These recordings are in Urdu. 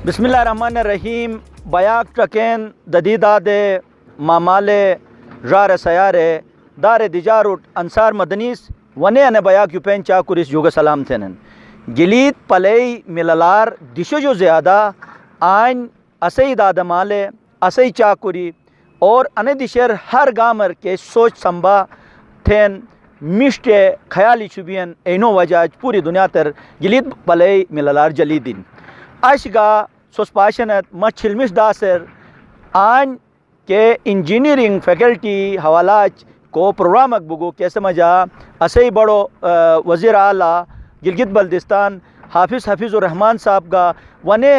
بسم اللہ الرحمن الرحیم. بیاک ٹکین ددیداد مامال رار سیارے دار دیجاروٹ انصار مدنیس ونے ان بیاک یوپین چاکوریس یوگ سلام تھینن گلیت پلی مللار دشو جو زیادہ آئین اسی داد مالے اسی چاکوری اور ان دشر ہر گامر کے سوچ سمبا تھین مشتے خیالی چوبین اینو وجہ پوری دنیا تر گلیت پلی مللار جلی دن اشگا سوس پاشنت ما چلمش داسر آن کے انجینئرنگ فیکلٹی حوالاج کو پروگرامک بگو کیسے مجا اسی بڑو وزیر اعلیٰ گلگت بلتستان حافظ الرحمن صاحب کا ونے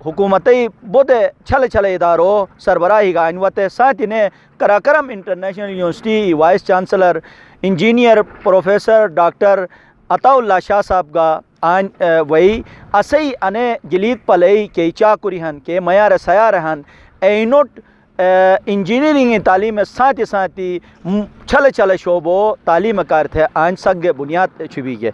حکومتی بودے چھلے چھلے اداروں سربراہی کا انوتے ساتھ نے Karakoram international university vice chancellor engineer professor doctor عطا اللہ شاہ صاحب کا آن وہی اسی انے گلیت پلئی کے چاکوری ہن کے میار سیار ہن اینوٹ انجینئرنگ تعلیم ساتھی ساتھی چھلے چھلے شعبوں تعلیم کار تھے آن سگ بنیاد چھوی کے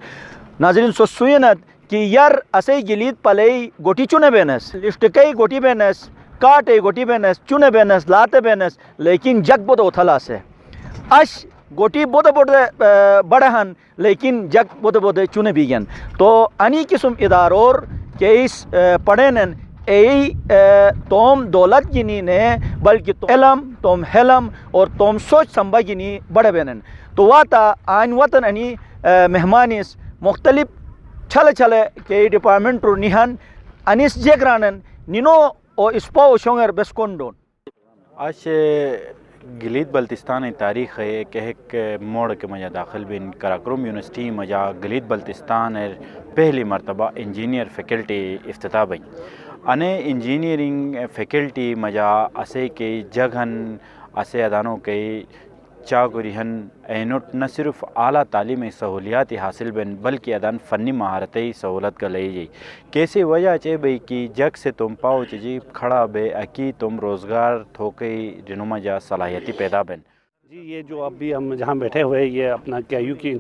ناظرین سو سوینت کہ یار اسی گلیت پلئی گوٹی چونے بینس لشٹکئی گوٹی بینس کاٹے گوٹی بینس چونے بینس لاتے بینس لیکن جگ بود اتھلا سے اش گوٹی بود بڑے ہن لیکن جگ بود چونے بھی گن تو انی قسم ادارور کیس پڑھینن ای توم دولت گنی نے بلکہ علم توم حلم اور توم سوچ سمبا گنی بڑے بینن تو واتا آئین وطن انی مہمانیس مختلف چھلے چھلے کے ڈپارٹمنٹ رو نیہن انیس جگرانن نینو او اسپاو شونگر بسکونڈون آج گلیت بلتستان تاریخ ہے کہ ایک موڑ کے مجا داخل بین قراقرم یونیورسٹی مجا گلیت بلتستان پہلی مرتبہ انجینئر فیکلٹی افتتاح بھئی انے انجینئرنگ فیکلٹی مجا اسے کے جگہن اسے ادانوں کے چاگوری ہن اینوٹ نہ صرف اعلیٰ تعلیمی سہولیات حاصل بن بلکہ ادان فنی مہارتی سہولت کا لئی جی کیسے وجہ چے بھئی کہ جگ سے تم پاؤ چی کھڑا بے اکی تم روزگار تھوکے جنوما جا صلاحیتی پیدا بن. جی یہ جو ابھی ہم جہاں بیٹھے ہوئے یہ اپنا KIU کی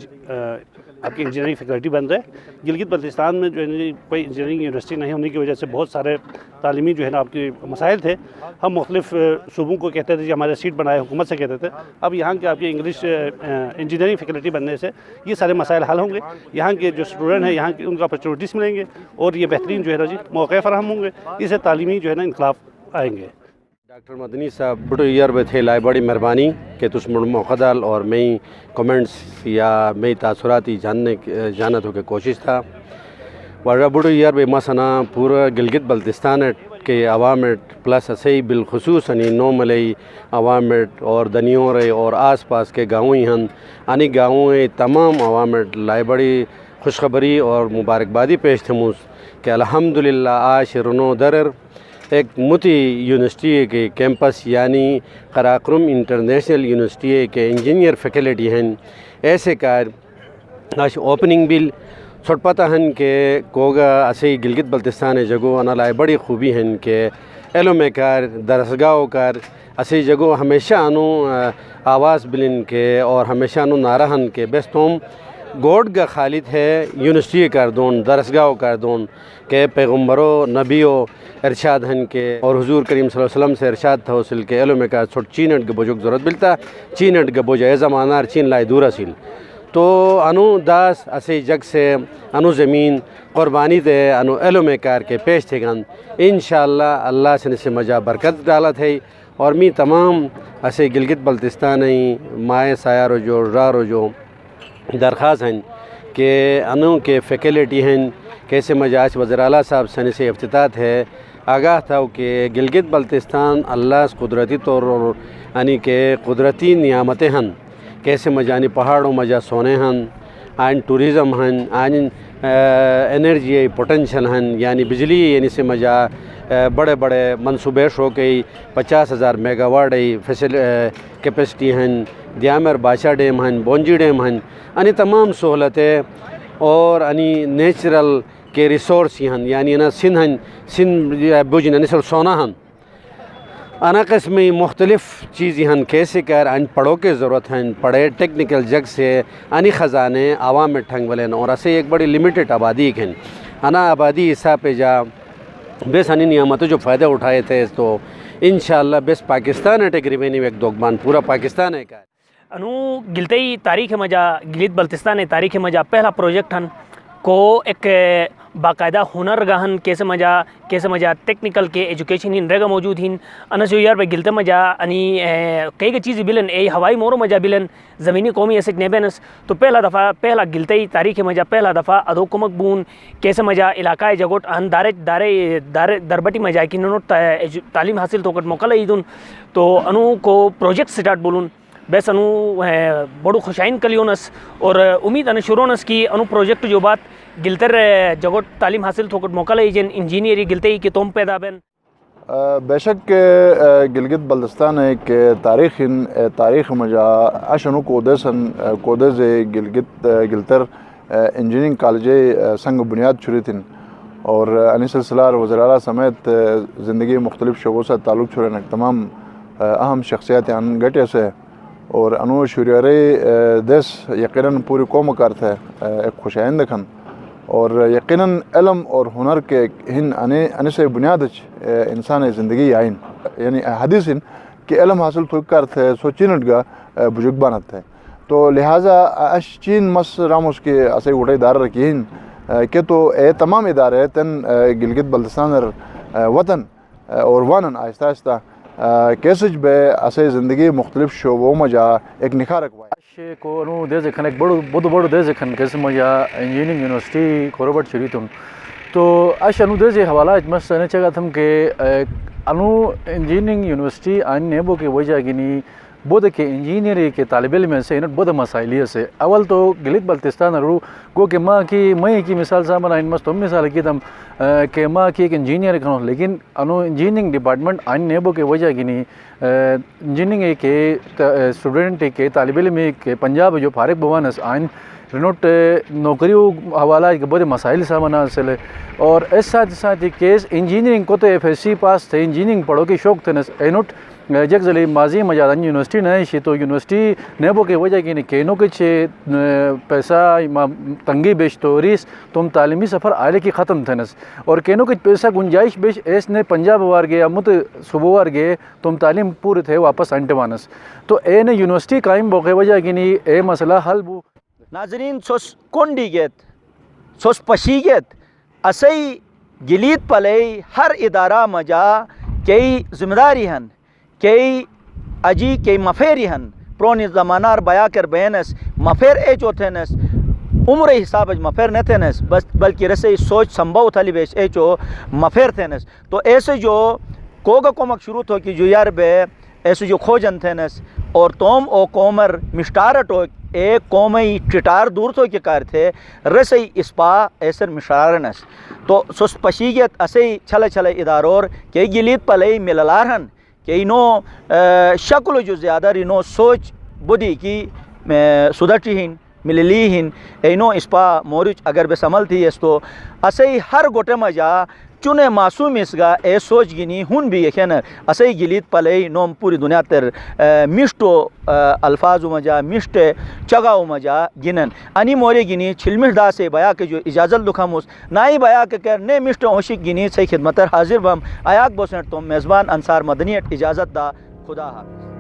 آپ کی انجینئرنگ فیکلٹی بن رہے ہیں. گلگت بلتستان میں جو ہے کوئی انجینئرنگ یونیورسٹی نہیں ہونے کی وجہ سے بہت سارے تعلیمی جو ہے نا آپ کے مسائل تھے. ہم مختلف صوبوں کو کہتے تھے کہ ہمارے سیٹ بنائے حکومت سے کہتے تھے. اب یہاں کے آپ کی انگلش انجینئرنگ فیکلٹی بننے سے یہ سارے مسائل حل ہوں گے. یہاں کے جو اسٹوڈنٹ ہیں یہاں کے ان کو اپرچونیٹیز ملیں گے اور یہ بہترین جو ہے نا جی موقع فراہم ہوں گے. اس سے تعلیمی جو ہے نا انقلاب آئیں گے. ڈاکٹر مدنی صاحب بڑو ایئر میں تھے لائے بڑی مہربانی کہ تس موقع دال اور میں کمنٹس یا میں تاثراتی جانت ہو کے کوشش تھا ورہ بڑو ایئر میں مسنا پورا گلگت بلتستان کے عوامٹ پلس اسی بالخصوص نو ملئی عوامٹ اور دنیور اور آس پاس کے گاؤں ہن انی گاؤں تمام عوامٹ لائے بڑی خوشخبری اور مبارکبادی پیش تھموس کہ الحمدللہ آج رنو درر ایک متی یونیورسٹی کے کیمپس یعنی قراقرم انٹرنیشنل یونیورسٹی کے انجینئر فیکلٹی ہیں ایسے کار آج اوپننگ بل چھوٹ پتہ ہیں کہ کوگا اسی گلگت بلتستان جگو انا لائے بڑی خوبی ہیں کہ علم کار درسگاہ کار اسی جگو ہمیشہ انو آواز بلن کے اور ہمیشہ انو نارہن کے بیستوم گوڈ کا خالد ہے یونیورسٹی کردون درسگاہ کردون کہ پیغمبروں نبیوں ارشاد ہیں کہ اور حضور کریم صلی اللہ علیہ وسلم سے ارشاد تھا حاصل کہ علم کا چھوٹ چینٹ کے بوجھک ضرورت ملتا چینٹ کے بوجھ زمانار چین لائے دور حاصل تو انو داس اسی جگ سے انو زمین قربانی دے انو علم کار کے پیش تھے گن انشاءاللہ اللہ سے مجا برکت ڈالت ہے. اور می تمام اسی گلگت بلتستان مائے سایارو جو رارو جو درخواست ہیں کہ انو کے فیکلٹی ہیں کیسے مجاج وزیر اعلیٰ صاحب سن سے افتتاح ہے آگاہ تھا کہ گلگت بلتستان اللہ قدرتی طور یعنی کہ قدرتی نعمتیں ہیں کیسے مجانی پہاڑوں مجا سونے ہیں آئین ٹوریزم ہیں آئین انرجی پوٹینشل ہیں یعنی بجلی یعنی سے مجا بڑے بڑے منصوبے شو گئی 50,000 میگا واٹ کیپیسٹی ہیں دیامر بادشاہ ڈیم ہیں بونجی ڈیم ہیں انی تمام سہولتیں اور انی نیچرل کے ریسورس ہیں یعنی نا سن ہیں سن بوجن انی سر سونا ہیں انا قسمی مختلف چیزیں ہیں کیسے کر ان پڑھو کے ضرورت ہیں پڑھے ٹیکنیکل جگ سے انی خزانے عوام میں ٹھنگ ولین اور اسے ایک بڑی لمیٹڈ آبادی ہیں انا آبادی حساب پہ جا بیس ہنی نعمتوں جو فائدہ اٹھائے تھے تو انشاءاللہ بیس پاکستان ہے تقریباً ایک دوگمان پورا پاکستان ہے کا انو گلتی تاریخ مجا گلیت بلتستان تاریخ مجا پہلا پروجیکٹ ہن کو ایک باقاعدہ ہنر گاہن کیسے مجا ٹیکنیکل کے ایجوکیشن ہن رگا موجود ہن انس یار بے گلتے مجا انی کئی چیزیں بلن اے ہوائی مورو مجا بلن زمینی قومی ایسے نیبنس تو پہلا گلتے تاریخ مجا پہلا دفعہ ادو کمک بون کیسے مجا علاقہ جگوٹ ان دارے دربٹی مجا کی نوٹ تعلیم حاصل تو کر موقع لیدن تو انو کو پروجیکٹ سٹارٹ بولون بیس انو بڑو خوشائن کلیونس اور امید ان شرونس کی انو پروجیکٹ جو بات گلتر جگوٹ تعلیم حاصل تو کر موقع لیجن انجینئری گلتے کی توم پیدا بین بے شک گلگت بلتستان ایک تاریخ مجا اشنو کودز گلگت گلتر انجینئرنگ کالج سنگ بنیاد چھری تھن اور انی سلسلہ وزیر اعلیٰ سمیت زندگی مختلف شعبوں سے تعلق چھرے تمام اہم شخصیات ان گٹے سے اور انو شریارے دیس یقیناً پوری قوم کرتے ایک خوشائند دکھن اور یقیناً علم اور ہنر کے ہن ان سے بنیاد انسان زندگی آئین یعنی حدیث ہن کہ علم حاصل تو کرتے سو چینٹ گا بزرگ بانت ہے تو لہٰذا اش چین مس راموس کے اسے گوٹے ادارہ رکھی ہن کہ تو اے تمام ادارے تن گلگت بلتستان وطن اور وانن آہستہ آہستہ کیسج بے اسے زندگی مختلف شعبوں مجا ایک نکھار رکھوائی کو انو دے زکھن ایک بڑو دے زکھن کیسے مجا انجینئرنگ یونیورسٹی کوروبٹ چری تم تو اش انو دے زے حوالہ اجمس سنے چگا تھم کہ انو انجینئرنگ یونیورسٹی آن نیبو کے وجہ گنی بود کے انجینئری کے طالب علم سے انٹ بود مسائلیہ سے اول تو گلگت بلتستان رو گو کہ ماں کی مثال سامنا ان مس تم مثال کی تم کہ ماں کی ایک انجینئر کھنو لیکن انو انجینئرنگ ڈپارٹمنٹ آن نیبو کے وجہ گنی انجینئرنگ کے اسٹوڈنٹ کے طالب علم کے پنجاب جو فارغ بوانس آئین رنوٹ نوکریوں حوالہ کے بڑے مسائل سامنا حاصل ہے اور اس ساتھ کیس انجینئرنگ کو تو ایف ایس سی پاس تھے انجینئرنگ پڑھو کے شوق تھے اینوٹ جگ زلی ماضی مجادن یونیورسٹی نہیں شی تو یونیورسٹی نیبو کے وجہ کی کینوں کے چھے پیسہ تنگی بیش تو ریس تم تعلیمی سفر آئلے کی ختم تھنس اور کینوں کے پیسہ گنجائش بیش ایس نے پنجاب وار گئے امت صبح وار گئے تم تعلیم پورے تھے واپس انٹوانس تو اے نے یونیورسٹی قائم بوکے وجہ کی اے مسئلہ حل بو ناظرین سوس کنڈی گیت سوس پشی گیت اسی گلیت پلے ہر ادارہ مجا کئی ذمہ داری ہن کئی اجی کئی مفیری ہن پرونی زمانار بیا کر بینس مفیر ایچ اوتھنس عمر حساب اج مفیر نہ تھنس بس بلکہ رسے سوچ سمبھو تھلی بیش ایچو مفیر تھنس تو ایسے جو کوگا کومک شروع تھو کہ جو یار بے ایسے جو کھوجن تھنس اور توم او کومر مشٹارٹ ہو ایک قومی ٹٹار دور تو کے کار تھے رسی اسپا ایسر مشارنس تو سوس پشیگیت اسے چھلے ادارور کہ گلیت پلے مللارہن کہ انو شکل جو زیادہ رینو سوچ بدی کی سدٹی ہن مللی ہن اینو اسپا مورچ اگر بے سمل تھی اس تو اسے ہر گوٹے مجا چنے معصوم اس گا اے سوچ گنی ہن بھی یکن اسے گلیت پلے نوم پوری دنیا تر مشٹو الفاظ مجا مشٹ چگاو مجا گنن انی موری گنی چلمش دا سے بیا کے جو اجازت دکھموس نائی بیا کے کر نے مشٹ اوشک گنی سے خدمتر حاضر بم آیاک بوسنٹ تو میزبان انصار مدنی اجازت دا خدا حافظ.